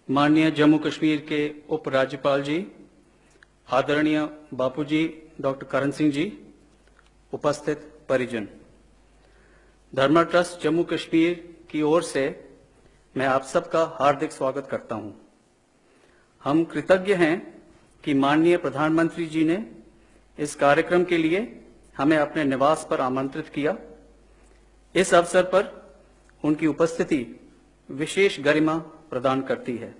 माननीय जम्मू कश्मीर के उप राज्यपाल जी, आदरणीय बापूजी डॉक्टर करण सिंह जी, उपस्थित परिजन, धर्मा ट्रस्ट जम्मू कश्मीर की ओर से मैं आप सबका हार्दिक स्वागत करता हूं। हम कृतज्ञ हैं कि माननीय प्रधानमंत्री जी ने इस कार्यक्रम के लिए हमें अपने निवास पर आमंत्रित किया। इस अवसर पर उनकी उपस्थिति विशेष गरिमा प्रदान करती है।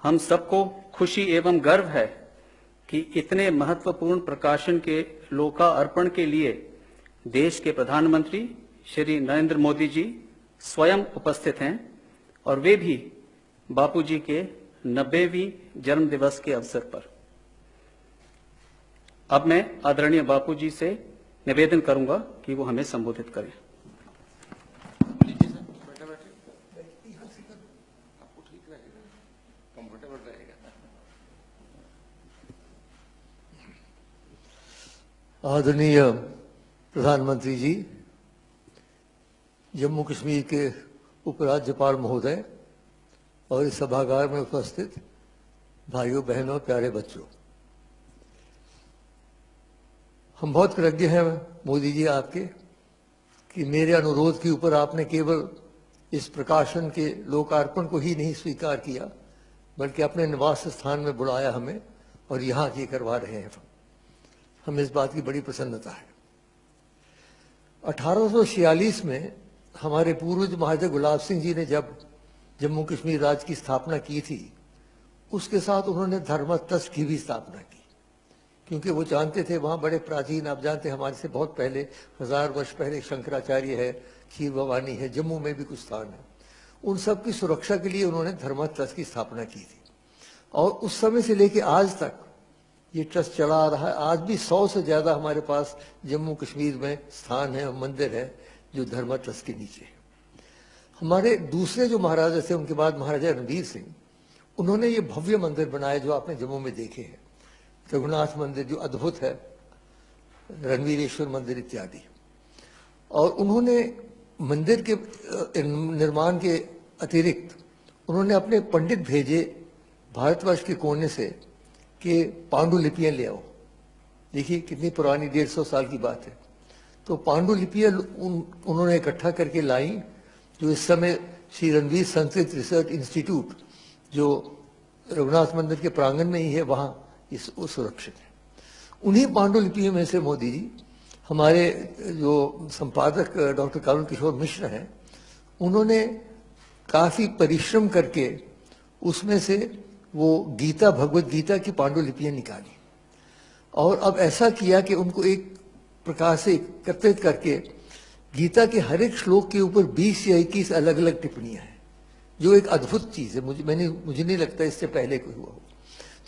हम सबको खुशी एवं गर्व है कि इतने महत्वपूर्ण प्रकाशन के लोकार्पण के लिए देश के प्रधानमंत्री श्री नरेंद्र मोदी जी स्वयं उपस्थित हैं और वे भी बापूजी के 90वीं जन्म दिवस के अवसर पर। अब मैं आदरणीय बापूजी से निवेदन करूंगा कि वो हमें संबोधित करें। आदरणीय प्रधानमंत्री जी, जम्मू कश्मीर के उपराज्यपाल महोदय और इस सभागार में उपस्थित भाइयों बहनों प्यारे बच्चों, हम बहुत कृतज्ञ हैं मोदी जी आपके कि मेरे अनुरोध के ऊपर आपने केवल इस प्रकाशन के लोकार्पण को ही नहीं स्वीकार किया बल्कि अपने निवास स्थान में बुलाया हमें और यहाँ ये करवा रहे हैं। हमें इस बात की बड़ी प्रसन्नता है। 1846 में हमारे पूर्वज महाराजा गुलाब सिंह जी ने जब जम्मू कश्मीर राज्य की स्थापना की थी, उसके साथ उन्होंने धर्मा ट्रस्ट की भी स्थापना की, क्योंकि वो जानते थे वहाँ बड़े प्राचीन, आप जानते हैं हमारे से बहुत पहले 1000 वर्ष पहले शंकराचार्य है, खीर भवानी है, जम्मू में भी कुछ स्थान है। उन सब की सुरक्षा के लिए उन्होंने धर्मा ट्रस्ट की स्थापना की थी और उस समय से लेकर आज तक ये ट्रस्ट चला आ रहा है। आज भी 100 से ज्यादा हमारे पास जम्मू कश्मीर में स्थान है और मंदिर है जो धर्मा ट्रस्ट के नीचे है। हमारे दूसरे जो महाराजा थे, उनके बाद महाराजा रणवीर सिंह, उन्होंने ये भव्य मंदिर बनाए जो आपने जम्मू में देखे हैं, रघुनाथ मंदिर जो अद्भुत है, रणवीरेश्वर मंदिर इत्यादि। और उन्होंने मंदिर के निर्माण के अतिरिक्त उन्होंने अपने पंडित भेजे भारतवर्ष के कोने से कि पांडुलिपियां ले आओ। देखिए कितनी पुरानी, 150 साल की बात है। तो पांडुलिपियां उन्होंने इकट्ठा करके लाई, जो इस समय श्री रणवीर संस्कृत रिसर्च इंस्टीट्यूट जो रघुनाथ मंदिर के प्रांगण में ही है, वहां इस सुरक्षित है। उन्हीं पांडुलिपियों में से मोदी जी, हमारे जो संपादक डॉक्टर करुण किशोर मिश्र हैं, उन्होंने काफी परिश्रम करके उसमें से वो गीता, भगवत गीता की पांडुलिपियां निकाली और अब ऐसा किया कि उनको एक प्रकार से एकत्रित करके गीता के हर एक श्लोक के ऊपर 20 या 21 अलग अलग टिप्पणियां हैं, जो एक अद्भुत चीज है। मुझे नहीं लगता इससे पहले कोई हुआ हो।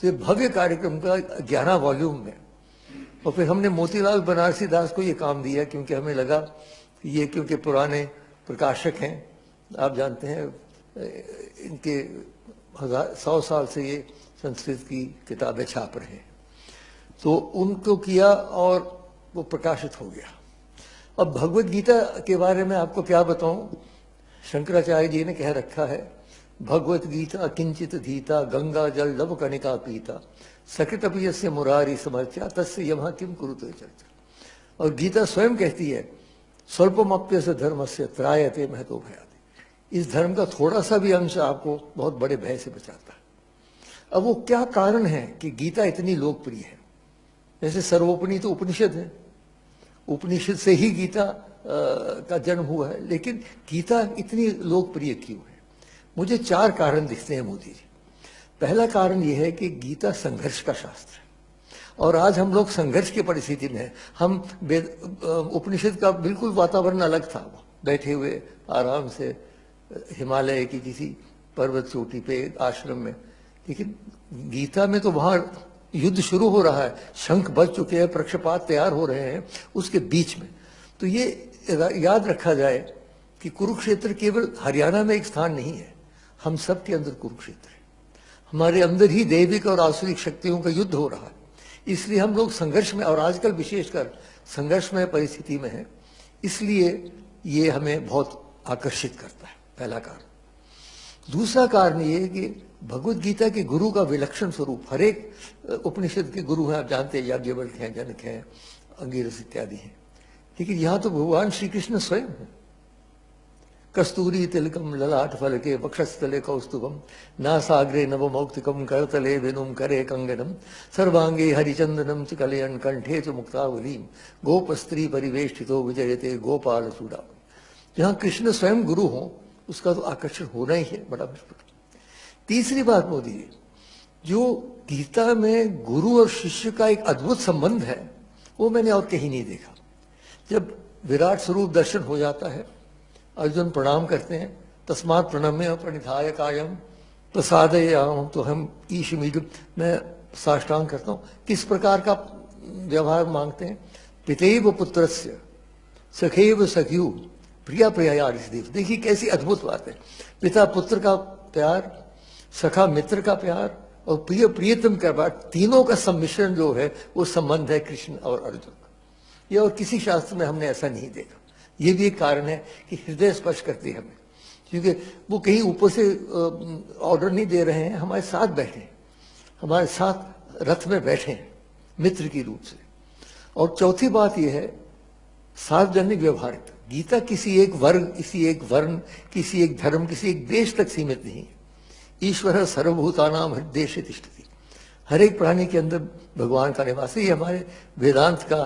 तो ये भव्य कार्यक्रम का 11 वॉल्यूम में, और फिर हमने मोतीलाल बनारसी दास को ये काम दिया क्योंकि हमें लगा कि ये क्योंकि पुराने प्रकाशक हैं, आप जानते हैं इनके 100 साल से ये संस्कृत की किताबें छाप रहे हैं, तो उनको किया और वो प्रकाशित हो गया। अब भगवत गीता के बारे में आपको क्या बताऊं, शंकराचार्य जी ने कह रखा है, भगवत गीता किंचित धीता गंगा जल लव कणिका पीता सकृत अपयस्य मुरारी समर्चा तस्य यमः किम कुरुते चर्चा। और गीता स्वयं कहती है, स्वल्पमप्यस्य धर्मस्य त्रायते महतो भयाति। इस धर्म का थोड़ा सा भी अंश आपको बहुत बड़े भय से बचाता है। अब वो क्या कारण है कि गीता इतनी लोकप्रिय है? जैसे सर्वोपनि तो उपनिषद है, उपनिषद से ही गीता का जन्म हुआ है, लेकिन गीता इतनी लोकप्रिय क्यों है? मुझे 4 कारण दिखते हैं मोदी जी। पहला कारण यह है कि गीता संघर्ष का शास्त्र है और आज हम लोग संघर्ष की परिस्थिति में हैं। हम उपनिषद का बिल्कुल वातावरण अलग था, बैठे हुए आराम से हिमालय की किसी पर्वत चोटी पे आश्रम में, लेकिन गीता में तो वहां युद्ध शुरू हो रहा है, शंख बज चुके हैं, पक्षपात तैयार हो रहे हैं उसके बीच में। तो ये याद रखा जाए कि कुरुक्षेत्र केवल हरियाणा में एक स्थान नहीं है, हम सब के अंदर कुरुक्षेत्र है। हमारे अंदर ही दैविक और आसुरिक शक्तियों का युद्ध हो रहा है, इसलिए हम लोग संघर्ष में, और आजकल विशेषकर संघर्षमय परिस्थिति में है, इसलिए ये हमें बहुत आकर्षित करता है, पहला कारण। दूसरा कारण ये है कि भगवत गीता के गुरु का विलक्षण स्वरूप, हर एक उपनिषद के गुरु हैं, आप जानते हैं, याज्ञवल्क्य हैं, जनक हैं, अंगिरस इत्यादि हैं, लेकिन यहां तो भगवान श्री कृष्ण स्वयं है। कस्तूरी तिलकम ललाट फलके वक्षस्थले कौस्तुभम नासाग्रे नवमौक्तिकम करतले वेनुम करे कंगनम सर्वांगे हरिचंदनम च कलयन कंठे च मुक्तावलीम गोप स्त्री परिवेष्टितो विजयते गोपाल चूड़ा। जहां कृष्ण स्वयं गुरु हो उसका तो आकर्षण होना ही है, बड़ा मुश्किल। तीसरी बात मोदी जी, जो गीता में गुरु और शिष्य का एक अद्भुत संबंध है वो मैंने और कहीं नहीं देखा। जब विराट स्वरूप दर्शन हो जाता है, अर्जुन प्रणाम करते हैं, तस्मात् प्रणम्य प्रणिधाय कायम प्रसादयाम, तो हम ईश मीड, मैं साष्टांग करता हूँ। किस प्रकार का व्यवहार मांगते हैं? पितेव पुत्रस्य सखैव सख्यु प्रिया प्रिया देव। देखिए कैसी अद्भुत बात है, पिता पुत्र का प्यार, सखा मित्र का प्यार और प्रिय प्रियतम का प्यार, तीनों का सम्मिश्रण जो है वो संबंध है कृष्ण और अर्जुन का। ये और किसी शास्त्र में हमने ऐसा नहीं देखा। ये भी एक कारण है कि हृदय स्पर्श करती है हमें, क्योंकि वो कहीं ऊपर से ऑर्डर नहीं दे रहे हैं, हमारे साथ बैठे हैं, हमारे साथ रथ में बैठे हैं मित्र की रूप से। और चौथी बात यह है सार्वजनिक व्यवहारिता। गीता किसी एक वर्ग, किसी एक वर्ण, किसी एक धर्म, किसी एक देश तक सीमित नहीं है। ईश्वर सर्वभूतानां हृदयेषु तिष्ठति, हर एक प्राणी के अंदर भगवान का निवास है। ये हमारे वेदांत का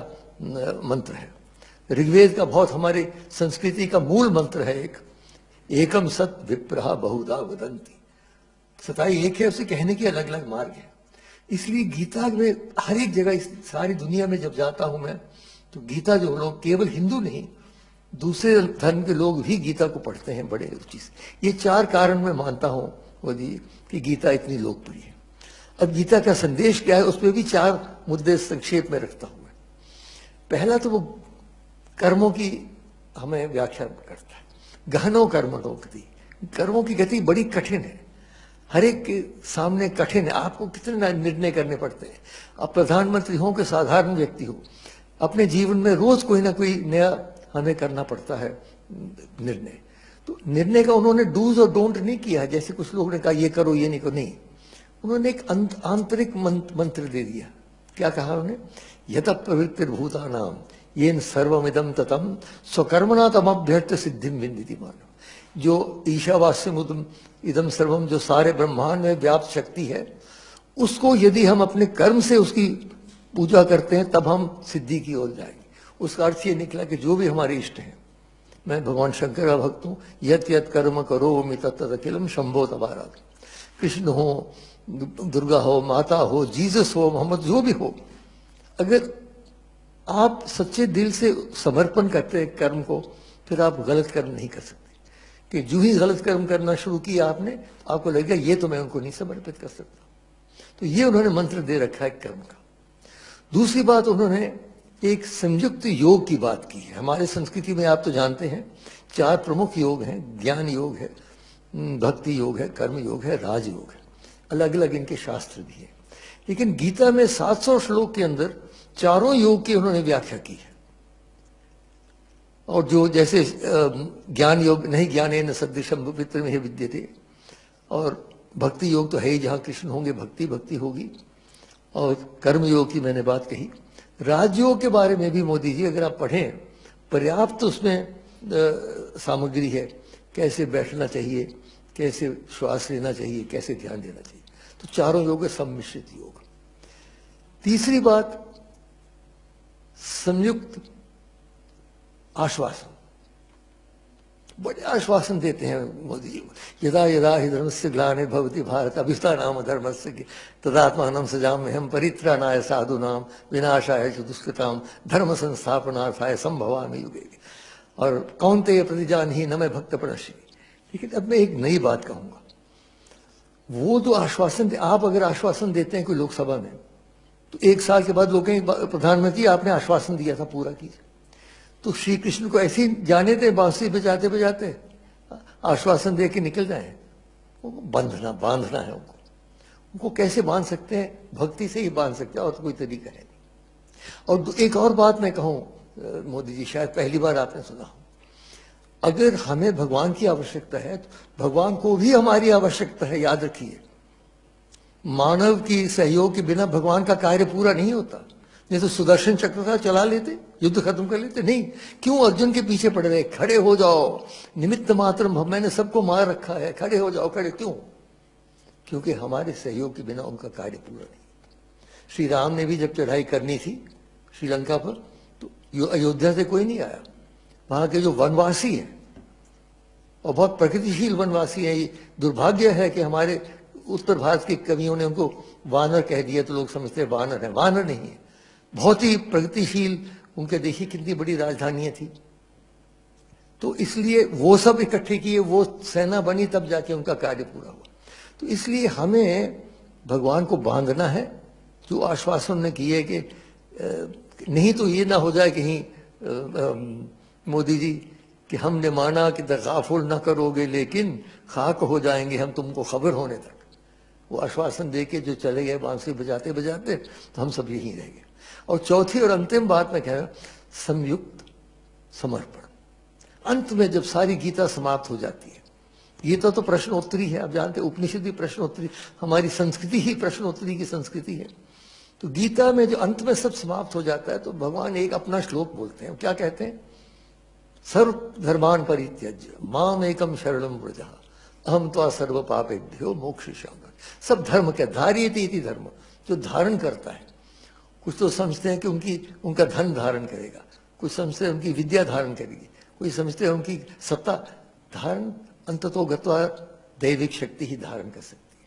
मंत्र है, ऋग्वेद का बहुत हमारे संस्कृति का मूल मंत्र है। एक एकम सत विप्रहा बहुधा वदंती, सताई एक है, उसे कहने के अलग अलग मार्ग है। इसलिए गीता में हर एक जगह, इस सारी दुनिया में जब जाता हूं मैं, तो गीता जो लोग, केवल हिंदू नहीं, दूसरे धर्म के लोग भी गीता को पढ़ते हैं बड़े रुचि से। ये चार कारण मैं मानता हूं मोदी कि गीता इतनी लोकप्रिय है। अब गीता का संदेश क्या है, उसमें भी चार मुद्दे संक्षेप में रखता हूं मैं। पहला तो वो कर्मों की हमें व्याख्या करता है। गहनो कर्मणो गति, कर्मों की गति बड़ी कठिन है, हर एक के सामने कठिन है। आपको कितने निर्णय करने पड़ते हैं। आप प्रधानमंत्री हो कि साधारण व्यक्ति हो, अपने जीवन में रोज कोई ना कोई नया हमें करना पड़ता है निर्णय। तो निर्णय का उन्होंने डूज और डोंट नहीं किया है, जैसे कुछ लोगों ने कहा ये करो ये नहीं करो, नहीं। उन्होंने एक आंतरिक मंत्र दे दिया। क्या कहा उन्होंने? यत प्रवृत्तिर्भूतानाम येन सर्वमिदं ततम स्वकर्मणा तमभ्यर्थ सिद्धिम विंदिति मानव। जो ईशावास्यमुदम इदम सर्वम, जो सारे ब्रह्मांड में व्याप्त शक्ति है, उसको यदि हम अपने कर्म से उसकी पूजा करते हैं तब हम सिद्धि की ओर जाएंगे। उसका अर्थ ये निकला कि जो भी हमारे इष्ट हैं, मैं भगवान शंकर का भक्त हूं, यत यत कर्म करो मि तत् अखिलम शंभो तबारा। कृष्ण हो, दुर्गा हो, माता हो, जीसस हो, मोहम्मद, जो भी हो, अगर आप सच्चे दिल से समर्पण करते हैं कर्म को, फिर आप गलत कर्म नहीं कर सकते। कि जो ही गलत कर्म करना शुरू किया आपने, आपको लगेगा ये तो मैं उनको नहीं समर्पित कर सकता। तो ये उन्होंने मंत्र दे रखा है कर्म का। दूसरी बात, उन्होंने एक संयुक्त योग की बात की है। हमारे संस्कृति में आप तो जानते हैं चार प्रमुख योग हैं, ज्ञान योग है, भक्ति योग है, कर्म योग है, राजयोग है। अलग अलग इनके शास्त्र भी है, लेकिन गीता में 700 श्लोक के अंदर चारों योग की उन्होंने व्याख्या की है। और जो जैसे ज्ञान योग नहीं ज्ञाने न सदृशम वित्र में विद्यते, और भक्ति योग तो है ही, जहां कृष्ण होंगे भक्ति भक्ति होगी। और कर्म योग की मैंने बात कही। राजयोग के बारे में भी मोदी जी अगर आप पढ़ें, पर्याप्त उसमें सामग्री है, कैसे बैठना चाहिए, कैसे श्वास लेना चाहिए, कैसे ध्यान देना चाहिए। तो चारों योग है सम्मिश्रित योग। तीसरी बात, संयुक्त आश्वासन। बड़े आश्वासन देते हैं मोदी जी। यदा यदा हि धर्मस्य ग्लानिर्भवति भारत अभ्युत्थानाम धर्मस्य तदात्मानं सृजाम्यहं परित्राणाय साधूनां विनाशाय च दुष्कृतां धर्म संस्थापनार्थाय संभवामि युगे। और कौन्तेय प्रतिजानीहि न मे भक्त प्रणश्यति। लेकिन अब मैं एक नई बात कहूंगा। वो जो आश्वासन, आप अगर आश्वासन देते हैं कोई लोकसभा में, तो 1 साल के बाद लोग कहेंगे प्रधानमंत्री आपने आश्वासन दिया था, पूरा कीजिए। तो श्री कृष्ण को ऐसे ही जाने थे, बांसुरी बजाते बजाते आश्वासन दे के निकल जाए। बांधना है उनको कैसे बांध सकते हैं? भक्ति से ही बांध सकते हैं, और तो कोई तरीका है नहीं। और एक और बात मैं कहूं मोदी जी, शायद पहली बार आपने सुना हो, अगर हमें भगवान की आवश्यकता है तो भगवान को भी हमारी आवश्यकता है, याद रखिए। मानव की सहयोग के बिना भगवान का कार्य पूरा नहीं होता। नहीं तो सुदर्शन चक्र था, चला लेते, युद्ध खत्म कर लेते। नहीं, क्यों अर्जुन के पीछे पड़ रहे? खड़े हो जाओ, निमित्त मात्र, मैंने सबको मार रखा है, खड़े हो जाओ। खड़े क्यों? क्योंकि हमारे सहयोग के बिना उनका कार्य पूरा नहीं। श्री राम ने भी जब चढ़ाई करनी थी श्रीलंका पर, तो अयोध्या से कोई नहीं आया। वहां के जो वनवासी हैं, और बहुत प्रगतिशील वनवासी हैं, ये दुर्भाग्य है कि हमारे उत्तर भारत के कवियों ने उनको वानर कह दिया, तो लोग समझते हैं वानर है। वानर नहीं है, बहुत ही प्रगतिशील। उनके देखिए कितनी बड़ी राजधानियां थी। तो इसलिए वो सब इकट्ठे किए, वो सेना बनी, तब जाके उनका कार्य पूरा हुआ। तो इसलिए हमें भगवान को बांधना है। जो आश्वासन ने किए कि नहीं तो ये ना हो जाए कहीं मोदी जी कि हमने माना कि तगाफुल ना करोगे लेकिन खाक हो जाएंगे हम तुमको खबर होने तक। वो आश्वासन देके जो चले गए बांसुरी बजाते बजाते, तो हम सब यहीं रह गए। और चौथी और अंतिम बात मैं कह रहा हूं, संयुक्त समर्पण। अंत में जब सारी गीता समाप्त हो जाती है, गीता तो प्रश्नोत्तरी है, आप जानते हैं, उपनिषद भी प्रश्नोत्तरी, हमारी संस्कृति ही प्रश्नोत्तरी की संस्कृति है। तो गीता में जो अंत में सब समाप्त हो जाता है, तो भगवान एक अपना श्लोक बोलते हैं। क्या कहते हैं? सर्व धर्मान परित्यज्य माम एकम शरणम व्रज अहम त्वा सर्व पापेभ्यो मोक्षयिष्यामि। सब धर्म क्या? धार्यते इति धर्म, जो धारण करता है। कुछ तो समझते हैं कि उनका धन धारण करेगा, कुछ समझते हैं उनकी विद्या धारण करेगी, कोई समझते हैं उनकी सत्ता धारण, अंततो गत्वा दैविक शक्ति ही धारण कर सकती है।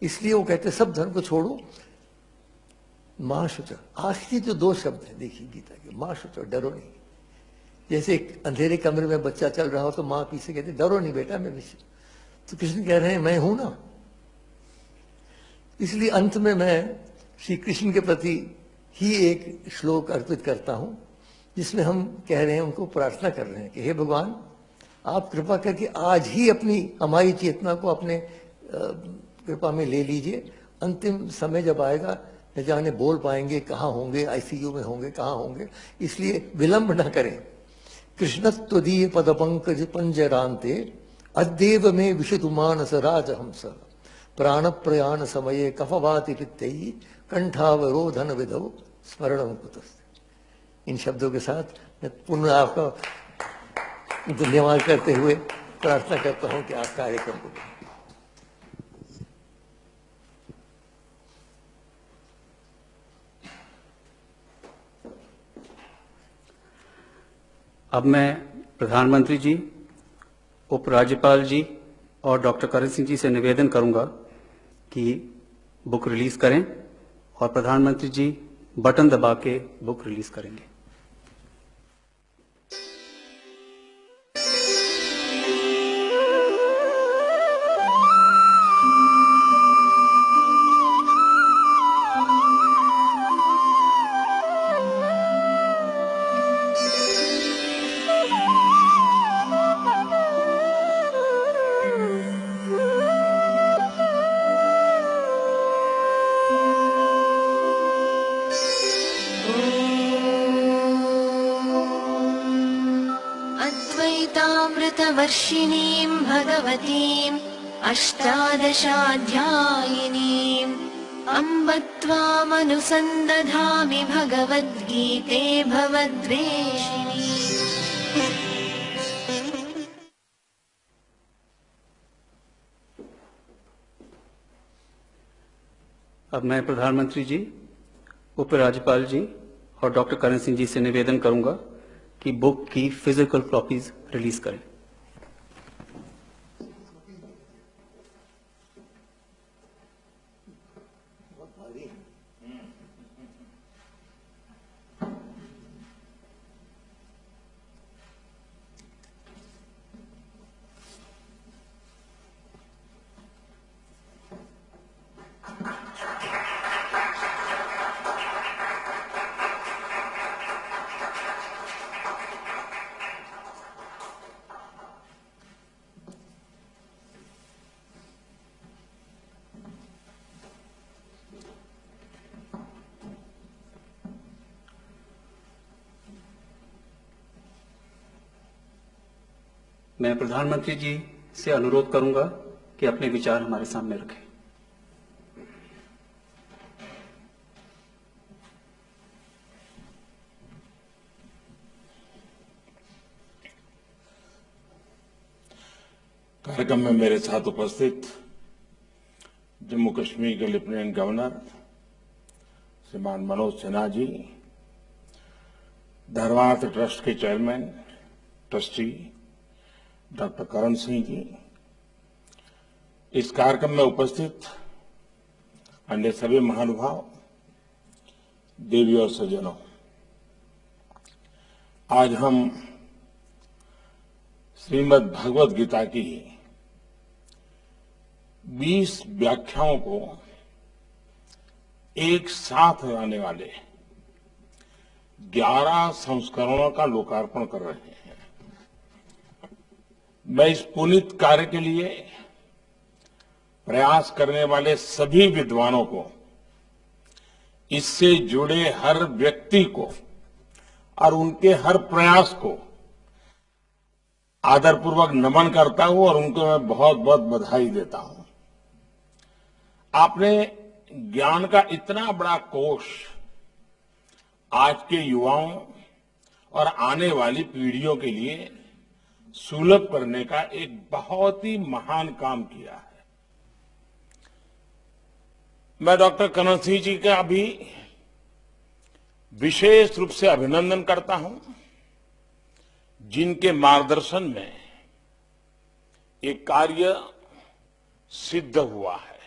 इसलिए वो कहते हैं सब धर्म को छोड़ो, मां शुच। आखिरी जो दो शब्द है देखिए गीता के, मां शुच, डरो नहीं। जैसे एक अंधेरे कमरे में बच्चा चल रहा हो तो मां पीछे कहती डरो नहीं बेटा, मैं विषय। तो कृष्ण कह रहे हैं मैं हूं ना। इसलिए अंत में मैं श्री कृष्ण के प्रति ही एक श्लोक अर्पित करता हूं, जिसमें हम कह रहे हैं, उनको प्रार्थना कर रहे हैं कि हे भगवान, आप कृपा करके आज ही हमारी चेतना को अपने कृपा में ले लीजिए। अंतिम समय जब आएगा, न जाने बोल पाएंगे, कहाँ होंगे, आईसीयू में होंगे, कहाँ होंगे, इसलिए विलंब न करें। कृष्णत्वदीय पद पंकज पंजरांते अद्देव में विशतु मानस राजहंस प्राण प्रयाण समये कफवाति पित्तई कंठावरोधन विधौ स्मरणम कुतस्ते। इन शब्दों के साथ मैं पुनः आपका धन्यवाद करते हुए प्रार्थना करता हूं कि आप कार्यक्रम को। अब मैं प्रधानमंत्री जी, उपराज्यपाल जी और डॉक्टर करण सिंह जी से निवेदन करूंगा कि बुक रिलीज करें, और प्रधानमंत्री जी बटन दबा के बुक रिलीज करेंगे। वर्षिणीं भगवतीम् अष्टादशाध्यायिनीम् अम्ब त्वामनुसन्दधामि भगवद्गीते भवद्वेषिणी। अब मैं प्रधानमंत्री जी, उपराज्यपाल जी और डॉक्टर करण सिंह जी से निवेदन करूंगा कि बुक की फिजिकल कॉपीज रिलीज करें। मैं प्रधानमंत्री जी से अनुरोध करूंगा कि अपने विचार हमारे सामने रखें। कार्यक्रम में मेरे साथ उपस्थित जम्मू कश्मीर के लेफ्टिनेंट गवर्नर श्रीमान मनोज सिन्हा जी, धर्मार्थ ट्रस्ट के chairman trustee doctor Karan Singh ji, इस कार्यक्रम में उपस्थित अन्य सभी महानुभाव, देवी और सज्जनों, आज हम श्रीमद् भगवद गीता की 20 व्याख्याओं को एक साथ लाने वाले 11 संस्करणों का लोकार्पण कर रहे हैं। मैं इस पुनीत कार्य के लिए प्रयास करने वाले सभी विद्वानों को, इससे जुड़े हर व्यक्ति को और उनके हर प्रयास को आदरपूर्वक नमन करता हूं और उनको मैं बहुत बहुत बधाई देता हूं। आपने ज्ञान का इतना बड़ा कोष आज के युवाओं और आने वाली पीढ़ियों के लिए सुलभ करने का एक बहुत ही महान काम किया है। मैं डॉक्टर करण सिंह जी का भी विशेष रूप से अभिनंदन करता हूं, जिनके मार्गदर्शन में ये कार्य सिद्ध हुआ है।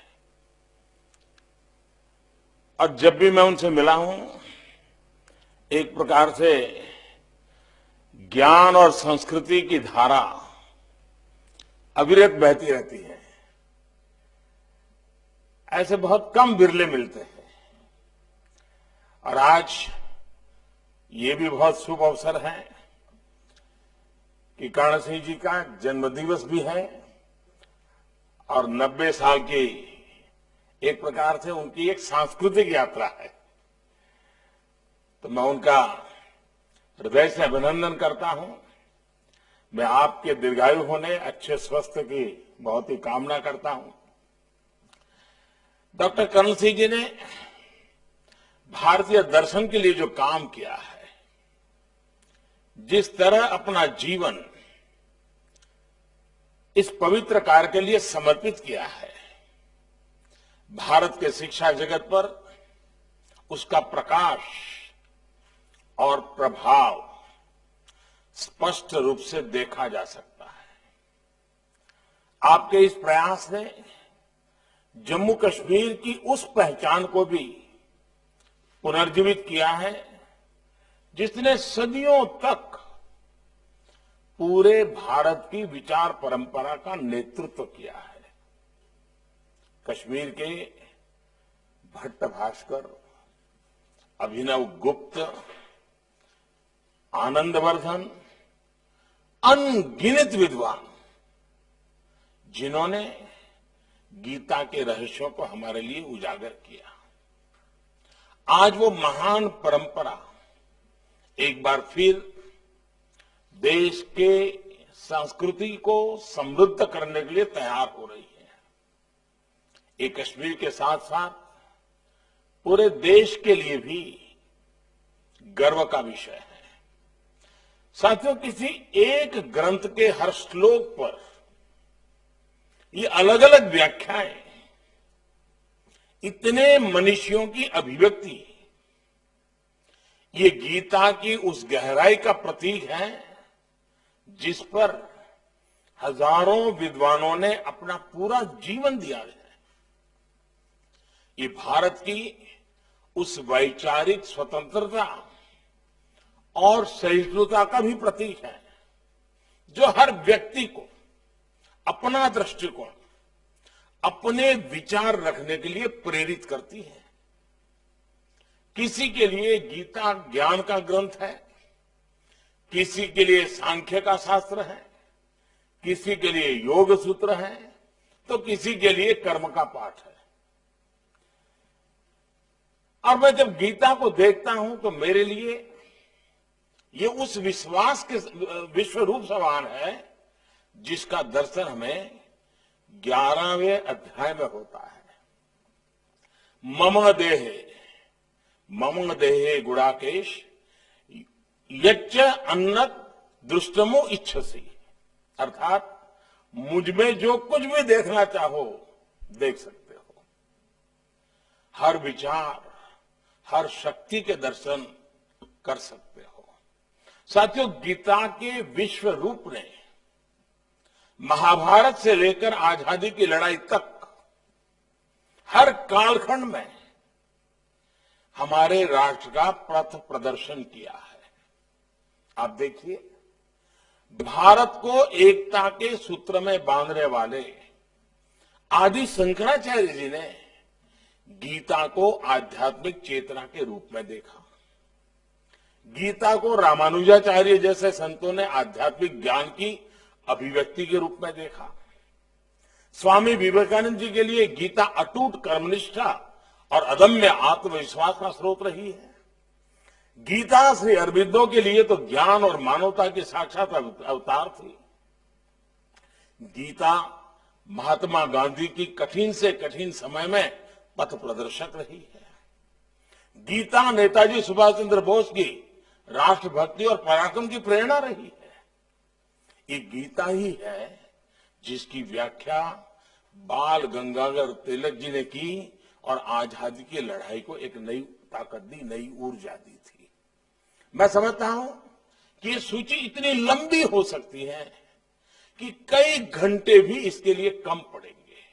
और जब भी मैं उनसे मिला हूं, एक प्रकार से ज्ञान और संस्कृति की धारा अविरत बहती रहती है। ऐसे बहुत कम बिरले मिलते हैं और आज ये भी बहुत शुभ अवसर है कि कर्ण सिंह जी का जन्मदिवस भी है और 90 साल की एक प्रकार से उनकी एक सांस्कृतिक यात्रा है। तो मैं उनका हृदय से अभिनंदन करता हूं। मैं आपके दीर्घायु होने, अच्छे स्वास्थ्य की बहुत ही कामना करता हूं। डॉक्टर कर्ण सिंह जी ने भारतीय दर्शन के लिए जो काम किया है, जिस तरह अपना जीवन इस पवित्र कार्य के लिए समर्पित किया है, भारत के शिक्षा जगत पर उसका प्रकाश और प्रभाव स्पष्ट रूप से देखा जा सकता है। आपके इस प्रयास ने जम्मू कश्मीर की उस पहचान को भी पुनर्जीवित किया है, जिसने सदियों तक पूरे भारत की विचार परंपरा का नेतृत्व किया है। कश्मीर के भट्ट भास्कर, अभिनव गुप्त, आनंदवर्धन, अनगिनत विद्वान, जिन्होंने गीता के रहस्यों को हमारे लिए उजागर किया। आज वो महान परंपरा एक बार फिर देश के संस्कृति को समृद्ध करने के लिए तैयार हो रही है। ये कश्मीर के साथ साथ पूरे देश के लिए भी गर्व का विषय है। साथियों, किसी एक ग्रंथ के हर श्लोक पर ये अलग अलग व्याख्याएं, इतने मनीषियों की अभिव्यक्ति, ये गीता की उस गहराई का प्रतीक है जिस पर हजारों विद्वानों ने अपना पूरा जीवन दिया है। ये भारत की उस वैचारिक स्वतंत्रता और सहिष्णुता का भी प्रतीक है, जो हर व्यक्ति को अपना दृष्टिकोण, अपने विचार रखने के लिए प्रेरित करती है। किसी के लिए गीता ज्ञान का ग्रंथ है, किसी के लिए सांख्य का शास्त्र है, किसी के लिए योग सूत्र है, तो किसी के लिए कर्म का पाठ है। और मैं जब गीता को देखता हूं तो मेरे लिए ये उस विश्वास के विश्व रूप समान है जिसका दर्शन हमें 11वें अध्याय में होता है। मम देहे गुड़ाकेश यच्च अन्नत दृष्टमो इच्छसि, अर्थात मुझ में जो कुछ भी देखना चाहो देख सकते हो। हर विचार, हर शक्ति के दर्शन कर सकते हो। साथियों, गीता के विश्व रूप ने महाभारत से लेकर आजादी की लड़ाई तक हर कालखंड में हमारे राष्ट्र का पथ प्रदर्शन किया है। आप देखिए, भारत को एकता के सूत्र में बांधने वाले आदि शंकराचार्य जी ने गीता को आध्यात्मिक चेतना के रूप में देखा। गीता को रामानुजाचार्य जैसे संतों ने आध्यात्मिक ज्ञान की अभिव्यक्ति के रूप में देखा। स्वामी विवेकानंद जी के लिए गीता अटूट कर्मनिष्ठा और अदम्य आत्मविश्वास का स्रोत रही है। गीता श्री अरबिंदो के लिए तो ज्ञान और मानवता की साक्षात अवतार थी। गीता महात्मा गांधी की कठिन से कठिन समय में पथ प्रदर्शक रही है। गीता नेताजी सुभाष चंद्र बोस की राष्ट्रभक्ति और पराक्रम की प्रेरणा रही है। ये गीता ही है जिसकी व्याख्या बाल गंगाधर तिलक जी ने की और आजादी की लड़ाई को एक नई ताकत दी, नई ऊर्जा दी थी। मैं समझता हूं कि ये सूची इतनी लंबी हो सकती है कि कई घंटे भी इसके लिए कम पड़ेंगे।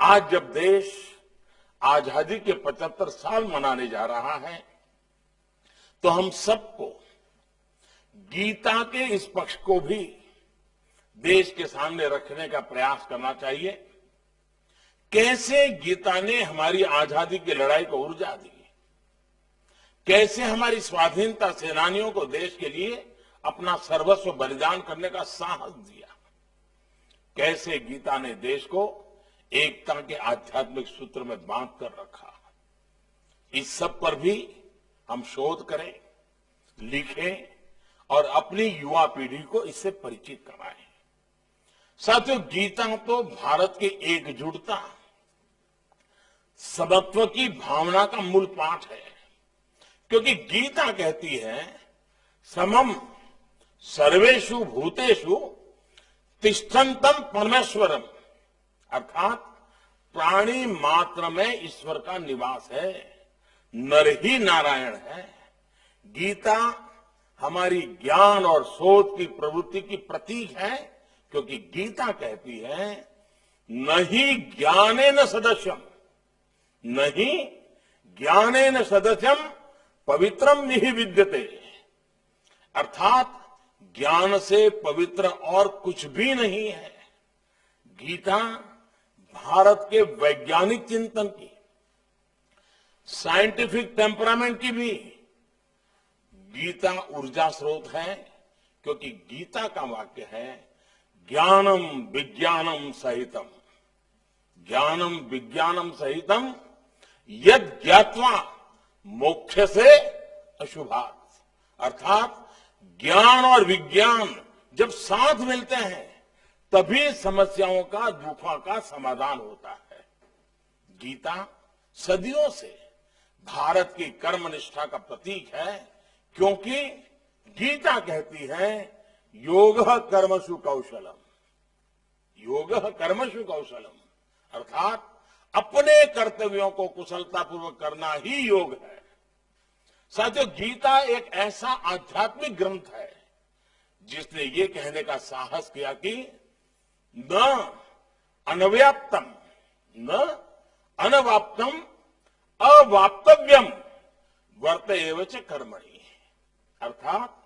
आज जब देश आजादी के 75 साल मनाने जा रहा है, तो हम सबको गीता के इस पक्ष को भी देश के सामने रखने का प्रयास करना चाहिए। कैसे गीता ने हमारी आजादी की लड़ाई को ऊर्जा दी, कैसे हमारी स्वाधीनता सेनानियों को देश के लिए अपना सर्वस्व बलिदान करने का साहस दिया, कैसे गीता ने देश को एकता के आध्यात्मिक सूत्र में बांध कर रखा। इस सब पर भी हम शोध करें, लिखें और अपनी युवा पीढ़ी को इससे परिचित कराएं। साथियों, गीता तो भारत की एकजुटता, समत्व की भावना का मूल पाठ है, क्योंकि गीता कहती है समम सर्वेषु भूतेषु तिष्ठन्तम परमेश्वरम, अर्थात प्राणी मात्र में ईश्वर का निवास है, नर ही नारायण है। गीता हमारी ज्ञान और शोध की प्रवृत्ति की प्रतीक है, क्योंकि गीता कहती है नहीं ज्ञानेन सदस्यम, नहीं ज्ञानेन सदस्यम पवित्रम निहि विद्यते, अर्थात ज्ञान से पवित्र और कुछ भी नहीं है। गीता भारत के वैज्ञानिक चिंतन की, साइंटिफिक टेम्परामेंट की भी गीता ऊर्जा स्रोत है, क्योंकि गीता का वाक्य है ज्ञानम विज्ञानम सहितम, ज्ञानम विज्ञानम सहितम यद ज्ञात्वा मोक्ष से अशुभात्, अर्थात ज्ञान और विज्ञान जब साथ मिलते हैं तभी समस्याओं का, दुखों का समाधान होता है। गीता सदियों से भारत की कर्मनिष्ठा का प्रतीक है, क्योंकि गीता कहती है योगः कर्मसु कौशलम, योगः कर्मसु कौशलम, अर्थात अपने कर्तव्यों को कुशलतापूर्वक करना ही योग है। साथियों, गीता एक ऐसा आध्यात्मिक ग्रंथ है जिसने ये कहने का साहस किया कि न अनव्याप्तम न अनवाप्तम अवाप्तव्यम वर्त एव च कर्मणि, अर्थात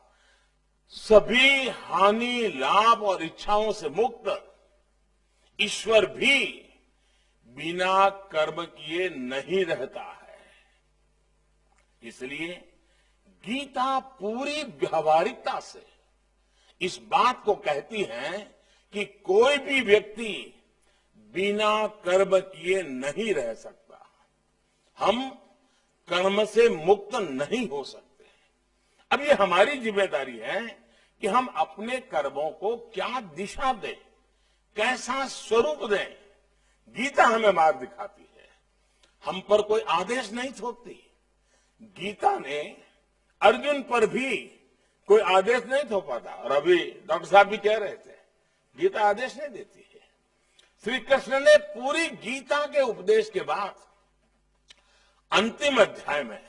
सभी हानि, लाभ और इच्छाओं से मुक्त ईश्वर भी बिना कर्म किए नहीं रहता है। इसलिए गीता पूरी व्यावहारिकता से इस बात को कहती है कि कोई भी व्यक्ति बिना कर्म किए नहीं रह सकता। हम कर्म से मुक्त नहीं हो सकते। अब ये हमारी जिम्मेदारी है कि हम अपने कर्मों को क्या दिशा दें, कैसा स्वरूप दें। गीता हमें मार्ग दिखाती है, हम पर कोई आदेश नहीं थोपती। गीता ने अर्जुन पर भी कोई आदेश नहीं थोपा था, और अभी डॉक्टर साहब भी कह रहे थे गीता आदेश नहीं देती है। श्री कृष्ण ने पूरी गीता के उपदेश के बाद अंतिम अध्याय में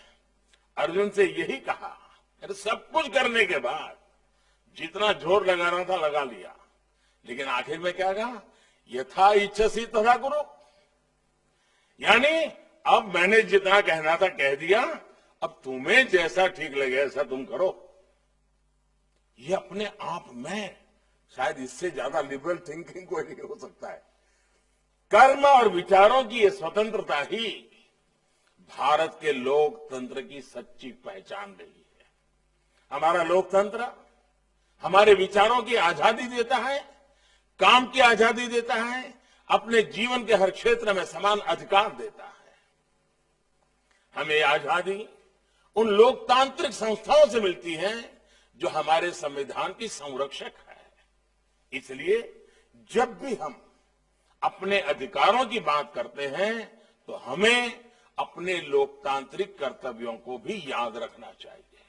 अर्जुन से यही कहा, अरे सब कुछ करने के बाद जितना जोर लगाना था लगा लिया, लेकिन आखिर में क्या कहा, यथा इच्छसी तथा कुरु। यानी अब मैंने जितना कहना था कह दिया, अब तुम्हें जैसा ठीक लगे ऐसा तुम करो। ये अपने आप में शायद इससे ज्यादा लिबरल थिंकिंग कोई नहीं हो सकता है। कर्म और विचारों की ये स्वतंत्रता ही भारत के लोकतंत्र की सच्ची पहचान रही है। हमारा लोकतंत्र हमारे विचारों की आजादी देता है, काम की आजादी देता है, अपने जीवन के हर क्षेत्र में समान अधिकार देता है। हमें ये आजादी उन लोकतांत्रिक संस्थाओं से मिलती है जो हमारे संविधान की संरक्षक है। इसलिए जब भी हम अपने अधिकारों की बात करते हैं तो हमें अपने लोकतांत्रिक कर्तव्यों को भी याद रखना चाहिए।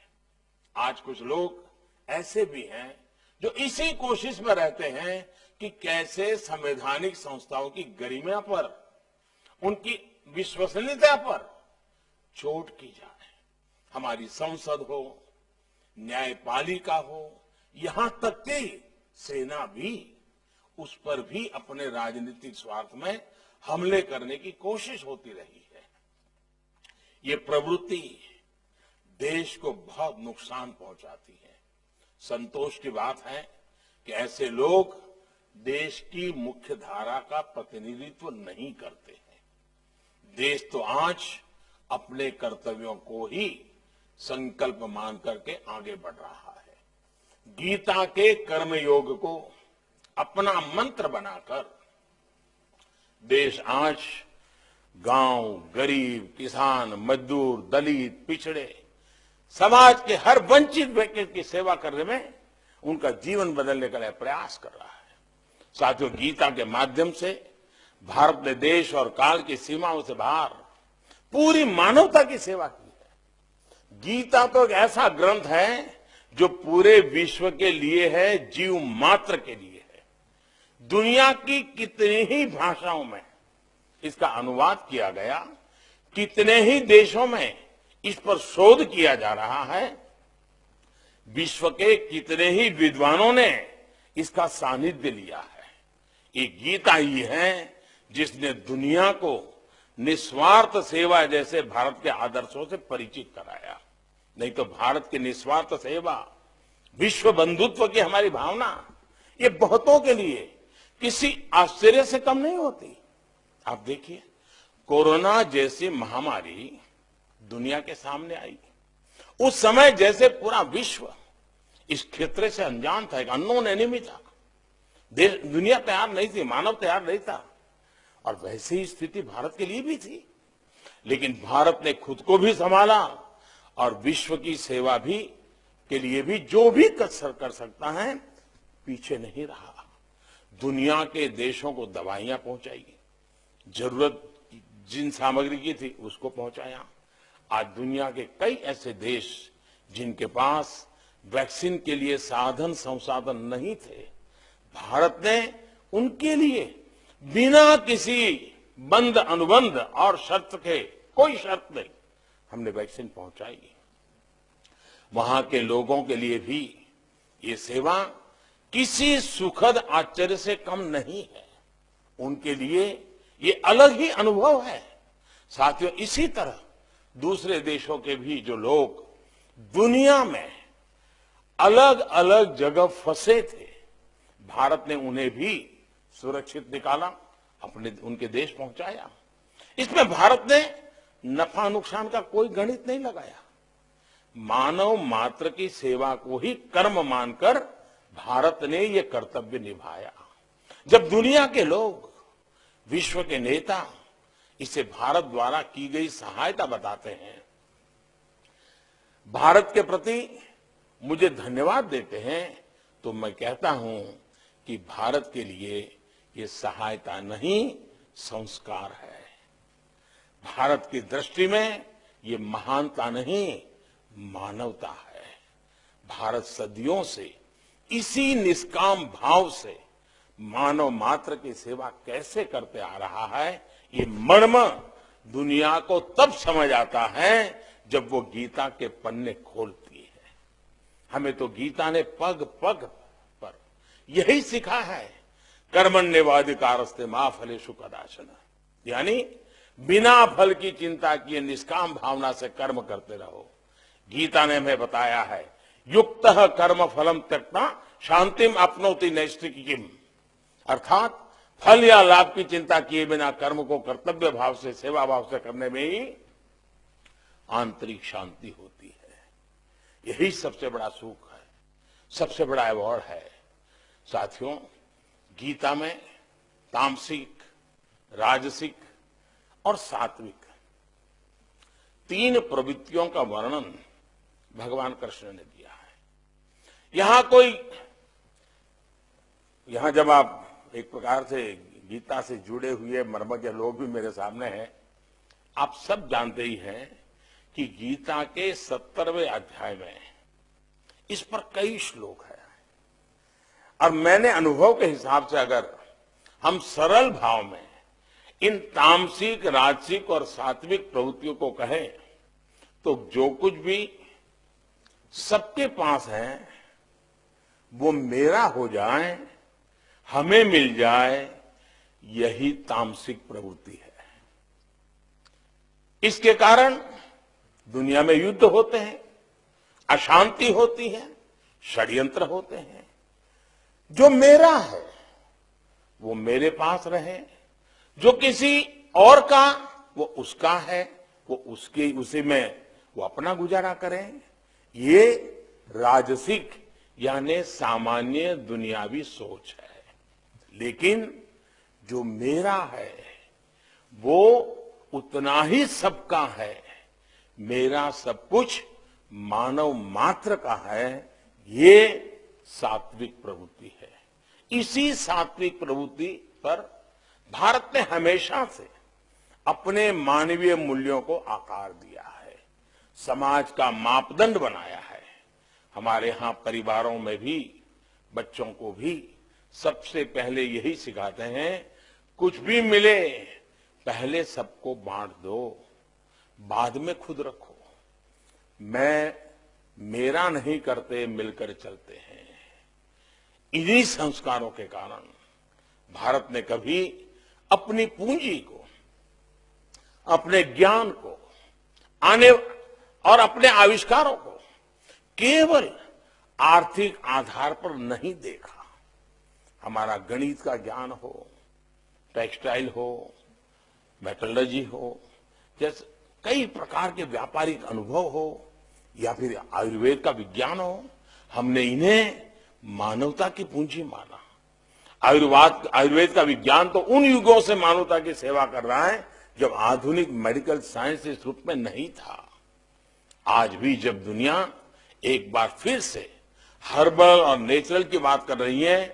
आज कुछ लोग ऐसे भी हैं जो इसी कोशिश में रहते हैं कि कैसे संवैधानिक संस्थाओं की गरिमा पर, उनकी विश्वसनीयता पर चोट की जाए। हमारी संसद हो, न्यायपालिका हो, यहां तक कि सेना भी, उस पर भी अपने राजनीतिक स्वार्थ में हमले करने की कोशिश होती रही है। ये प्रवृत्ति देश को बहुत नुकसान पहुंचाती है। संतोष की बात है कि ऐसे लोग देश की मुख्य धारा का प्रतिनिधित्व नहीं करते हैं। देश तो आज अपने कर्तव्यों को ही संकल्प मान करके आगे बढ़ रहा है। गीता के कर्मयोग को अपना मंत्र बनाकर देश आज गांव, गरीब, किसान, मजदूर, दलित, पिछड़े, समाज के हर वंचित व्यक्ति की सेवा करने में उनका जीवन बदलने का प्रयास कर रहा है। साथियों, गीता के माध्यम से भारत ने देश और काल की सीमाओं से बाहर पूरी मानवता की सेवा की है। गीता तो एक ऐसा ग्रंथ है जो पूरे विश्व के लिए है, जीव मात्र के लिए है। दुनिया की कितनी ही भाषाओं में इसका अनुवाद किया गया, कितने ही देशों में इस पर शोध किया जा रहा है, विश्व के कितने ही विद्वानों ने इसका सानिध्य लिया है। ये गीता ही है जिसने दुनिया को निस्वार्थ सेवा जैसे भारत के आदर्शों से परिचित कराया। नहीं तो भारत की निस्वार्थ सेवा, विश्व बंधुत्व की हमारी भावना, ये बहुतों के लिए किसी आश्चर्य से कम नहीं होती। आप देखिए, कोरोना जैसी महामारी दुनिया के सामने आई, उस समय जैसे पूरा विश्व इस क्षेत्र से अनजान था, एक अननोन एनिमी था। दुनिया तैयार नहीं थी, मानव तैयार नहीं था, और वैसी ही स्थिति भारत के लिए भी थी। लेकिन भारत ने खुद को भी संभाला और विश्व की सेवा भी के लिए भी जो भी कर सकता है पीछे नहीं रहा। दुनिया के देशों को दवाइयां पहुंचाई, जरूरत जिन सामग्री की थी उसको पहुंचाया। आज दुनिया के कई ऐसे देश जिनके पास वैक्सीन के लिए साधन संसाधन नहीं थे, भारत ने उनके लिए बिना किसी बंद अनुबंध और शर्त के, कोई शर्त नहीं, हमने वैक्सीन पहुंचाई। वहां के लोगों के लिए भी ये सेवा किसी सुखद आश्चर्य से कम नहीं है। उनके लिए ये अलग ही अनुभव है। साथियों, इसी तरह दूसरे देशों के भी जो लोग दुनिया में अलग अलग जगह फंसे थे, भारत ने उन्हें भी सुरक्षित निकाला, उनके देश पहुंचाया। इसमें भारत ने नफा नुकसान का कोई गणित नहीं लगाया। मानव मात्र की सेवा को ही कर्म मानकर भारत ने यह कर्तव्य निभाया। जब दुनिया के लोग, विश्व के नेता इसे भारत द्वारा की गई सहायता बताते हैं, भारत के प्रति मुझे धन्यवाद देते हैं, तो मैं कहता हूं कि भारत के लिए ये सहायता नहीं, संस्कार है। भारत की दृष्टि में ये महानता नहीं, मानवता है। भारत सदियों से इसी निष्काम भाव से मानव मात्र की सेवा कैसे करते आ रहा है, ये मर्म दुनिया को तब समझ आता है जब वो गीता के पन्ने खोलती है। हमें तो गीता ने पग पग पर यही सिखा है, कर्मण्येवाधिकारस्ते मा फलेषु कदाचन, यानी बिना फल की चिंता किए निष्काम भावना से कर्म करते रहो। गीता ने हमें बताया है, युक्तः कर्म फलम त्यक्त्वा शांतिम अपनोति नैष्ठिकीम्, अर्थात फल या लाभ की चिंता किए बिना कर्म को कर्तव्य भाव से, सेवा भाव से करने में ही आंतरिक शांति होती है। यही सबसे बड़ा सुख है, सबसे बड़ा अवॉर्ड है। साथियों, गीता में तामसिक, राजसिक और सात्विक 3 प्रवृत्तियों का वर्णन भगवान कृष्ण ने दिया है। यहां जब आप एक प्रकार से गीता से जुड़े हुए मर्मज्ञ लोग भी मेरे सामने हैं, आप सब जानते ही हैं कि गीता के 70वें अध्याय में इस पर कई श्लोक हैं। और मैंने अनुभव के हिसाब से अगर हम सरल भाव में इन तामसिक, राजसिक और सात्विक प्रवृत्तियों को कहें तो जो कुछ भी सबके पास है वो मेरा हो जाए, हमें मिल जाए, यही तामसिक प्रवृत्ति है। इसके कारण दुनिया में युद्ध होते हैं, अशांति होती है, षड्यंत्र होते हैं। जो मेरा है वो मेरे पास रहे, जो किसी और का वो उसका है, वो उसी में वो अपना गुजारा करें। ये राजसिक यानी सामान्य दुनियावी सोच है। लेकिन जो मेरा है वो उतना ही सबका है। मेरा सब कुछ मानव मात्र का है, ये सात्विक प्रवृत्ति है। इसी सात्विक प्रवृत्ति पर भारत ने हमेशा से अपने मानवीय मूल्यों को आकार दिया है, समाज का मापदंड बनाया है। हमारे यहां परिवारों में भी बच्चों को भी सबसे पहले यही सिखाते हैं, कुछ भी मिले पहले सबको बांट दो, बाद में खुद रखो। मेरा नहीं करते, मिलकर चलते हैं। इन्हीं संस्कारों के कारण भारत ने कभी अपनी पूंजी को, अपने ज्ञान को और अपने आविष्कारों को केवल आर्थिक आधार पर नहीं देखा। हमारा गणित का ज्ञान हो, टेक्सटाइल हो, मेटलर्जी हो, जैसे कई प्रकार के व्यापारिक अनुभव हो, या फिर आयुर्वेद का विज्ञान हो, हमने इन्हें मानवता की पूंजी माना। आयुर्वेद का विज्ञान तो उन युगों से मानवता की सेवा कर रहा है जब आधुनिक मेडिकल साइंस इस रूप में नहीं था। आज भी जब दुनिया एक बार फिर से हर्बल और नेचुरल की बात कर रही है,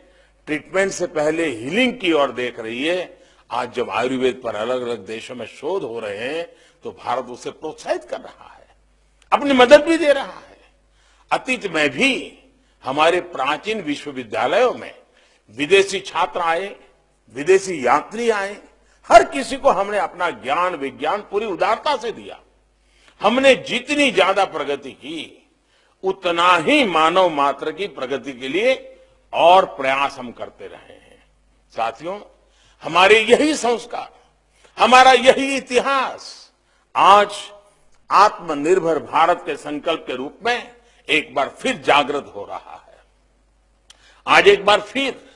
ट्रीटमेंट से पहले हीलिंग की ओर देख रही है, आज जब आयुर्वेद पर अलग अलग देशों में शोध हो रहे हैं तो भारत उसे प्रोत्साहित कर रहा है, अपनी मदद भी दे रहा है। अतीत में भी हमारे प्राचीन विश्वविद्यालयों में विदेशी छात्र आए, विदेशी यात्री आए, हर किसी को हमने अपना ज्ञान विज्ञान पूरी उदारता से दिया। हमने जितनी ज्यादा प्रगति की उतना ही मानव मात्र की प्रगति के लिए और प्रयास हम करते रहे हैं। साथियों, हमारे यही संस्कार, हमारा यही इतिहास आज आत्मनिर्भर भारत के संकल्प के रूप में एक बार फिर जागृत हो रहा है। आज एक बार फिर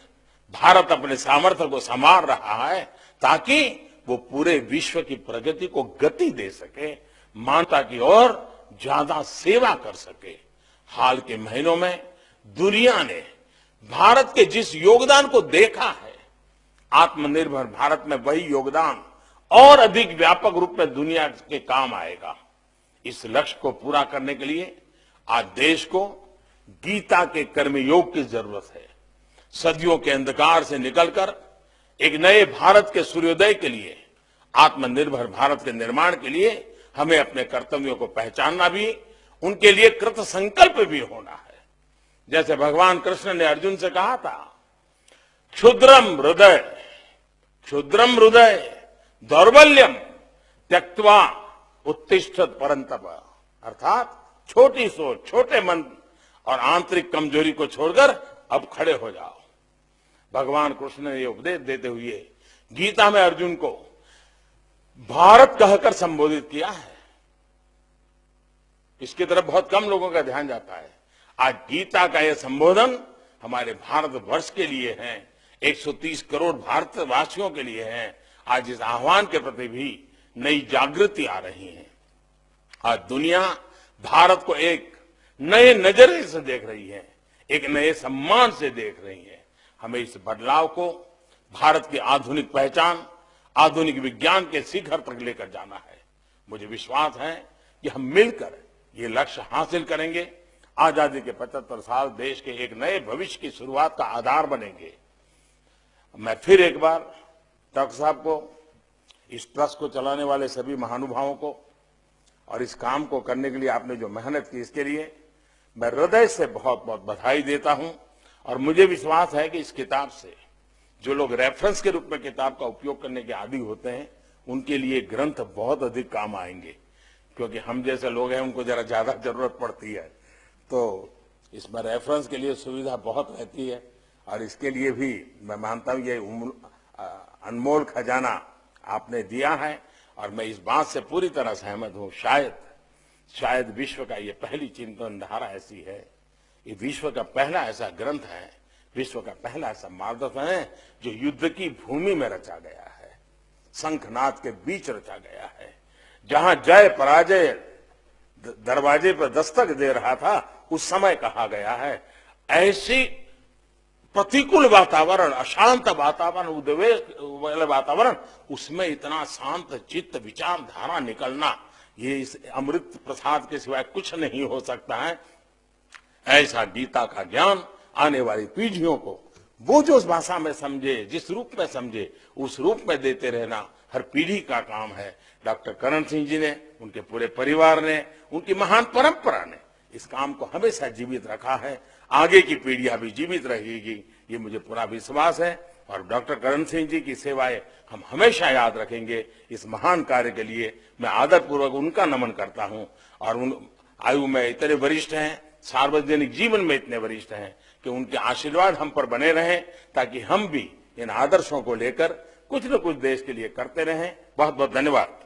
भारत अपने सामर्थ्य को संवार रहा है ताकि वो पूरे विश्व की प्रगति को गति दे सके, मानवता की ओर ज्यादा सेवा कर सके। हाल के महीनों में दुनिया ने भारत के जिस योगदान को देखा है, आत्मनिर्भर भारत में वही योगदान और अधिक व्यापक रूप में दुनिया के काम आएगा। इस लक्ष्य को पूरा करने के लिए आज देश को गीता के कर्मयोग की जरूरत है। सदियों के अंधकार से निकलकर एक नए भारत के सूर्योदय के लिए, आत्मनिर्भर भारत के निर्माण के लिए हमें अपने कर्तव्यों को पहचानना भी, उनके लिए कृत संकल्प भी होना है। जैसे भगवान कृष्ण ने अर्जुन से कहा था, क्षुद्रम हृदय दौर्बल्यम त्यक्त्वा उत्तिष्ठत परंतप, अर्थात छोटी सोच, छोटे मन और आंतरिक कमजोरी को छोड़कर अब खड़े हो जाओ। भगवान कृष्ण ने यह उपदेश देते हुए गीता में अर्जुन को भारत कहकर संबोधित किया है। इसकी तरफ बहुत कम लोगों का ध्यान जाता है। आज गीता का यह संबोधन हमारे भारतवर्ष के लिए है, 130 करोड़ भारतवासियों के लिए है। आज इस आह्वान के प्रति भी नई जागृति आ रही है। आज दुनिया भारत को एक नए नजरिए से देख रही है, एक नए सम्मान से देख रही है। हमें इस बदलाव को भारत की आधुनिक पहचान, आधुनिक विज्ञान के शिखर तक लेकर जाना है। मुझे विश्वास है कि हम मिलकर ये लक्ष्य हासिल करेंगे। आजादी के 75 साल देश के एक नए भविष्य की शुरुआत का आधार बनेंगे। मैं फिर एक बार डॉक्टर साहब को, इस ट्रस्ट को चलाने वाले सभी महानुभावों को और इस काम को करने के लिए आपने जो मेहनत की, इसके लिए मैं हृदय से बहुत बहुत बधाई देता हूं। और मुझे विश्वास है कि इस किताब से जो लोग रेफरेंस के रूप में किताब का उपयोग करने के आदी होते हैं, उनके लिए ग्रंथ बहुत अधिक काम आएंगे, क्योंकि हम जैसे लोग हैं उनको जरा ज्यादा जरूरत पड़ती है। तो इसमें रेफरेंस के लिए सुविधा बहुत रहती है और इसके लिए भी मैं मानता हूं ये अनमोल खजाना आपने दिया है और मैं इस बात से पूरी तरह सहमत हूं। शायद विश्व का ये पहली चिंतन धारा ऐसी है, ये विश्व का पहला ऐसा ग्रंथ है, विश्व का पहला ऐसा मार्गदर्शन है जो युद्ध की भूमि में रचा गया है, शंखनाद के बीच रचा गया है, जहां जय पराजय दरवाजे पर दस्तक दे रहा था, उस समय कहा गया है। ऐसी प्रतिकूल वातावरण, अशांत वातावरण, उद्वेग वाले वातावरण, उसमें इतना शांत चित्त विचारधारा निकलना, ये इस अमृत प्रसाद के सिवाय कुछ नहीं हो सकता है। ऐसा गीता का ज्ञान आने वाली पीढ़ियों को वो जो उस भाषा में समझे, जिस रूप में समझे, उस रूप में देते रहना हर पीढ़ी का काम है। डॉक्टर करण सिंह जी ने, उनके पूरे परिवार ने, उनकी महान परंपरा ने इस काम को हमेशा जीवित रखा है। आगे की पीढ़ियां भी जीवित रहेगी, ये मुझे पूरा विश्वास है। और डॉक्टर करण सिंह जी की सेवाएं हम हमेशा याद रखेंगे। इस महान कार्य के लिए मैं आदरपूर्वक उनका नमन करता हूं। और उन आयु में इतने वरिष्ठ हैं, सार्वजनिक जीवन में इतने वरिष्ठ हैं कि उनके आशीर्वाद हम पर बने रहें, ताकि हम भी इन आदर्शों को लेकर कुछ न कुछ देश के लिए करते रहें। बहुत बहुत धन्यवाद।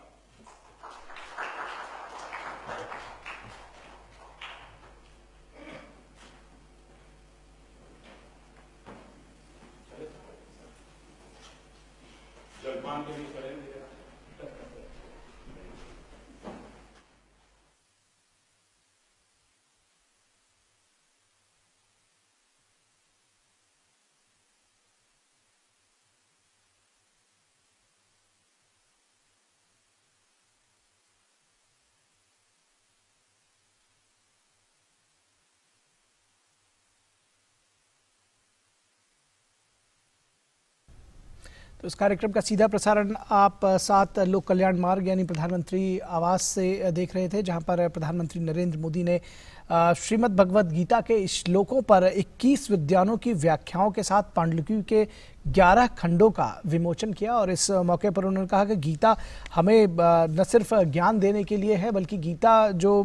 तो इस कार्यक्रम का सीधा प्रसारण आप 7 लोक कल्याण मार्ग यानी प्रधानमंत्री आवास से देख रहे थे, जहां पर प्रधानमंत्री नरेंद्र मोदी ने श्रीमद् भगवद गीता के श्लोकों पर 21 विद्वानों की व्याख्याओं के साथ पांडुलिपि के 11 खंडों का विमोचन किया। और इस मौके पर उन्होंने कहा कि गीता हमें न सिर्फ ज्ञान देने के लिए है, बल्कि गीता जो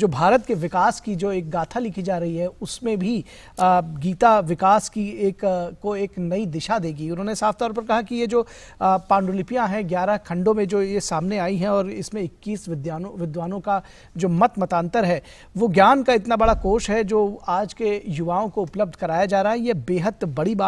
भारत के विकास की जो एक गाथा लिखी जा रही है, उसमें भी गीता विकास की एक नई दिशा देगी। उन्होंने साफ तौर पर कहा कि ये जो पांडुलिपियां हैं 11 खंडों में जो ये सामने आई हैं, और इसमें 21 विद्वानों का जो मतांतर है, वो ज्ञान का इतना बड़ा कोश है जो आज के युवाओं को उपलब्ध कराया जा रहा है। ये बेहद बड़ी बात